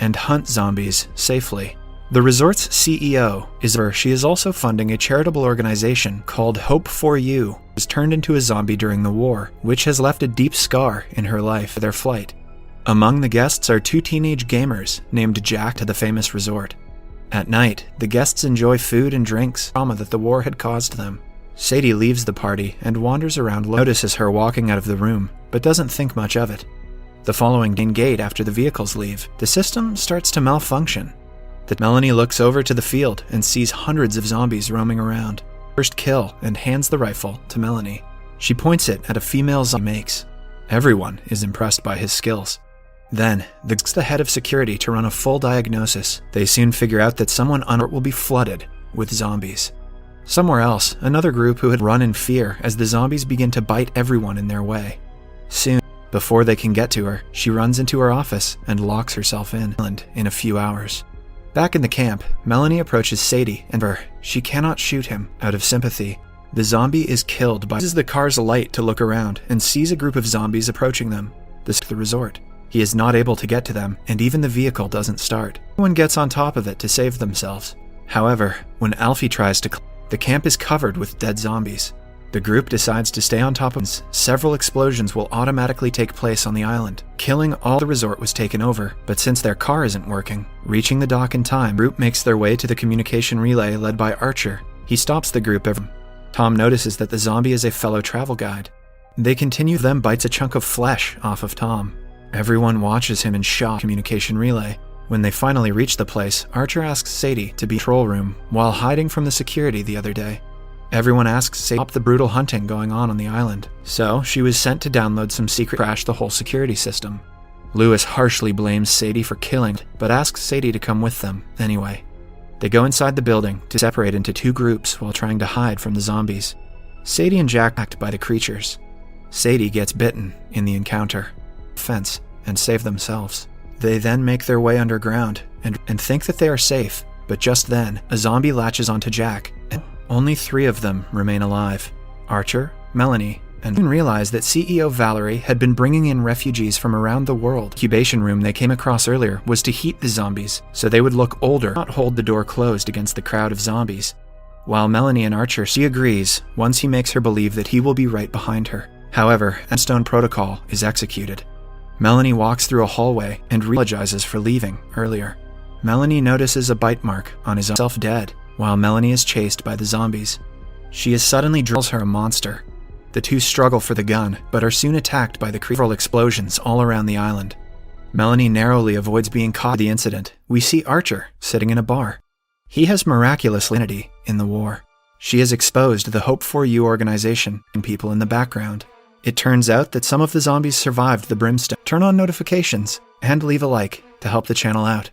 and hunt zombies safely. The resort's CEO she is also funding a charitable organization called Hope for You, who was turned into a zombie during the war, which has left a deep scar in her life for their flight. Among the guests are 2 teenage gamers named Jack to the famous resort. At night, the guests enjoy food and drinks, trauma that the war had caused them. Sadie leaves the party and wanders around, notices her walking out of the room, but doesn't think much of it. The following gate after the vehicles leave, the system starts to malfunction. Melanie looks over to the field and sees hundreds of zombies roaming around. First kill and hands the rifle to Melanie. She points it at a female zombie makes. Everyone is impressed by his skills. Then, the head of security to run a full diagnosis. They soon figure out that someone will be flooded with zombies. Somewhere else, another group who had run in fear as the zombies begin to bite everyone in their way. Soon, before they can get to her, she runs into her office and locks herself in a few hours. Back in the camp, Melanie approaches Sadie and she cannot shoot him out of sympathy. The zombie is killed by the car's light to look around and sees a group of zombies approaching them. The resort. He is not able to get to them, and even the vehicle doesn't start. Everyone gets on top of it to save themselves. However, when Alfie tries to the camp is covered with dead zombies. The group decides to stay on top of several explosions will automatically take place on the island, killing all. The resort was taken over, but since their car isn't working, reaching the dock in time, the group makes their way to the communication relay led by Archer. He stops the group. Tom notices that the zombie is a fellow travel guide. They continue, then bites a chunk of flesh off of Tom. Everyone watches him in shock. Communication relay. When they finally reach the place, Archer asks Sadie to be in the control room while hiding from the security the other day. Everyone asks Sadie to stop the brutal hunting going on the island, so she was sent to download some secret crash the whole security system. Lewis harshly blames Sadie for killing, but asks Sadie to come with them anyway. They go inside the building to separate into 2 groups while trying to hide from the zombies. Sadie and Jack are attacked by the creatures. Sadie gets bitten in the encounter, fence, and save themselves. They then make their way underground and think that they are safe, but just then, a zombie latches onto Jack, and only 3 of them remain alive. Archer, Melanie, and realize that CEO Valerie had been bringing in refugees from around the world. The incubation room they came across earlier was to heat the zombies, so they would look older, not hold the door closed against the crowd of zombies. While Melanie and Archer, she agrees once he makes her believe that he will be right behind her. However, an Stone protocol is executed. Melanie walks through a hallway and apologizes for leaving earlier. Melanie notices a bite mark on his self dead, while Melanie is chased by the zombies. She is suddenly drills her a monster. The 2 struggle for the gun, but are soon attacked by the several explosions all around the island. Melanie narrowly avoids being caught in the incident. We see Archer sitting in a bar. He has miraculous immunity in the war. She has exposed the Hope for You organization and people in the background. It turns out that some of the zombies survived the brimstone. Turn on notifications and leave a like to help the channel out.